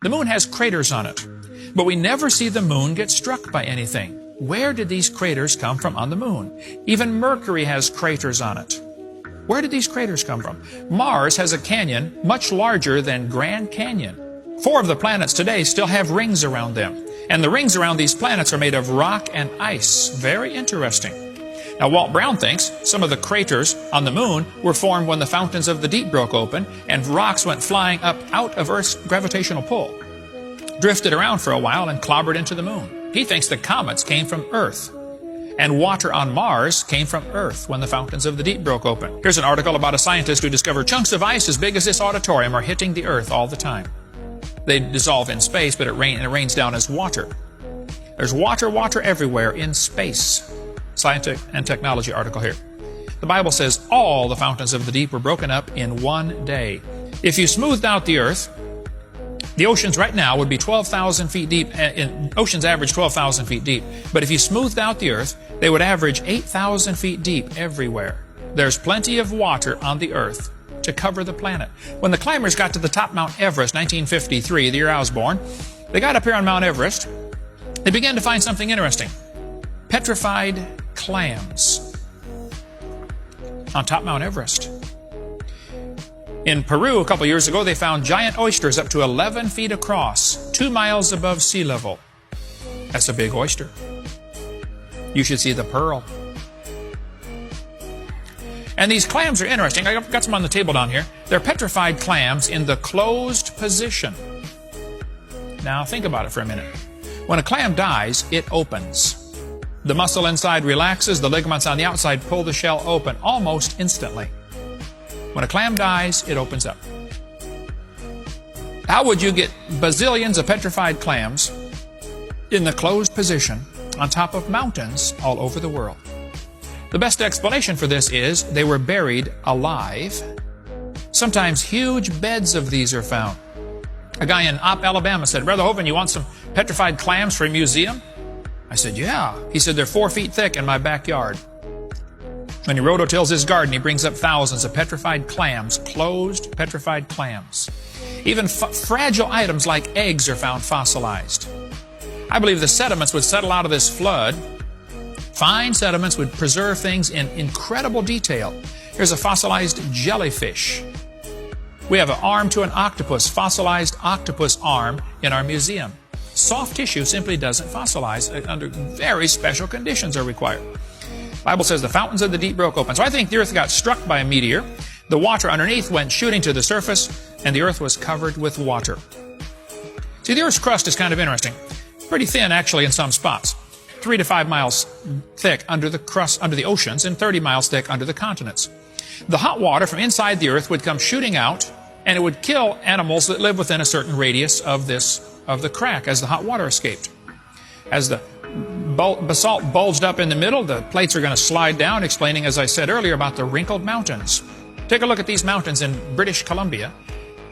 The moon has craters on it, but we never see the moon get struck by anything. Where did these craters come from on the moon? Even Mercury has craters on it. Where did these craters come from? Mars has a canyon much larger than Grand Canyon. 4 of the planets today still have rings around them, and the rings around these planets are made of rock and ice. Very interesting. Now, Walt Brown thinks some of the craters on the moon were formed when the fountains of the deep broke open and rocks went flying up out of Earth's gravitational pull, drifted around for a while and clobbered into the moon. He thinks the comets came from Earth, and water on Mars came from Earth when the fountains of the deep broke open. Here's an article about a scientist who discovered chunks of ice as big as this auditorium are hitting the Earth all the time. They dissolve in space, but it rains down as water. There's water everywhere in space. Scientific and Technology article here. The Bible says all the fountains of the deep were broken up in one day. If you smoothed out the earth, the oceans right now would be 12,000 feet deep. Oceans average 12,000 feet deep. But if you smoothed out the earth, they would average 8,000 feet deep everywhere. There's plenty of water on the earth to cover the planet. When the climbers got to the top Mount Everest, 1953, the year I was born, they got up here on Mount Everest. They began to find something interesting. Petrified clams on top Mount Everest. In Peru, a couple years ago, they found giant oysters up to 11 feet across, 2 miles above sea level. That's a big oyster. You should see the pearl. And these clams are interesting. I've got some on the table down here. They're petrified clams in the closed position. Now think about it for a minute. When a clam dies, it opens. The muscle inside relaxes, the ligaments on the outside pull the shell open almost instantly. When a clam dies, it opens up. How would you get bazillions of petrified clams in the closed position on top of mountains all over the world? The best explanation for this is they were buried alive. Sometimes huge beds of these are found. A guy in Opp, Alabama said, "Brother Hovind, you want some petrified clams for a museum?" I said, "Yeah." He said, "They're 4 feet thick in my backyard." When he rototills his garden, he brings up thousands of petrified clams, closed petrified clams. Even fragile items like eggs are found fossilized. I believe the sediments would settle out of this flood. Fine sediments would preserve things in incredible detail. Here's a fossilized jellyfish. We have an arm to an octopus, fossilized octopus arm in our museum. Soft tissue simply doesn't fossilize. Under very special conditions are required. The Bible says the fountains of the deep broke open. So I think the earth got struck by a meteor. The water underneath went shooting to the surface, and the earth was covered with water. See, the earth's crust is kind of interesting. Pretty thin, actually, in some spots. 3 to 5 miles thick under the crust, under the oceans, and 30 miles thick under the continents. The hot water from inside the earth would come shooting out, and it would kill animals that live within a certain radius of the crack as the hot water escaped. As the basalt bulged up in the middle, the plates are going to slide down, explaining, as I said earlier, about the wrinkled mountains. Take a look at these mountains in British Columbia.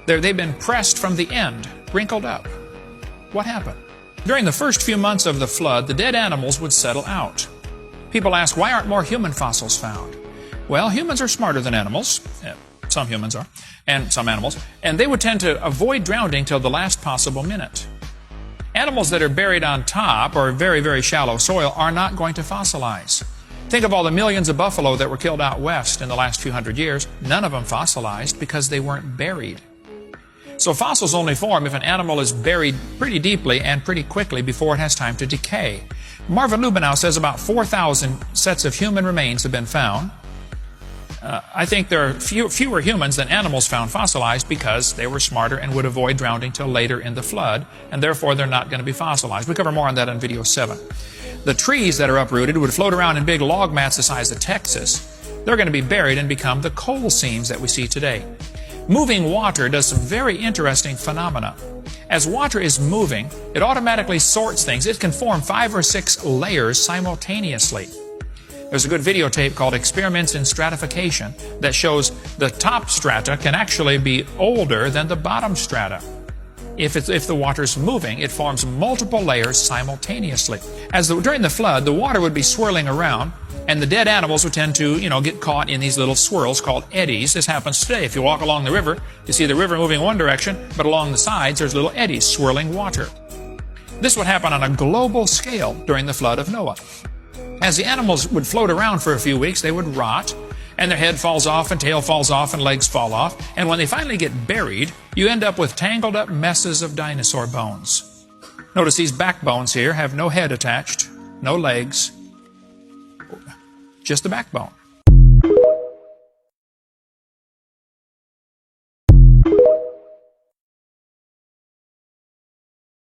They've been pressed from the end, wrinkled up. What happened? During the first few months of the flood, the dead animals would settle out. People ask, why aren't more human fossils found? Well, humans are smarter than animals. Some humans are, and some animals. And they would tend to avoid drowning till the last possible minute. Animals that are buried on top or very, very shallow soil are not going to fossilize. Think of all the millions of buffalo that were killed out west in the last few hundred years. None of them fossilized because they weren't buried. So fossils only form if an animal is buried pretty deeply and pretty quickly before it has time to decay. Marvin Lubenow says about 4,000 sets of human remains have been found. I think there are fewer humans than animals found fossilized because they were smarter and would avoid drowning till later in the flood, and therefore they're not going to be fossilized. We cover more on that in video 7. The trees that are uprooted would float around in big log mats the size of Texas. They're going to be buried and become the coal seams that we see today. Moving water does some very interesting phenomena. As water is moving, it automatically sorts things. It can form 5 or 6 layers simultaneously. There's a good videotape called Experiments in Stratification that shows the top strata can actually be older than the bottom strata. If the water's moving, it forms multiple layers simultaneously. During the flood, the water would be swirling around, And the dead animals would tend to, get caught in these little swirls called eddies. This happens today. If you walk along the river, you see the river moving one direction, but along the sides there's little eddies swirling water. This would happen on a global scale during the flood of Noah. As the animals would float around for a few weeks, they would rot, and their head falls off and tail falls off and legs fall off. And when they finally get buried, you end up with tangled up messes of dinosaur bones. Notice these backbones here have no head attached, no legs, just the backbone.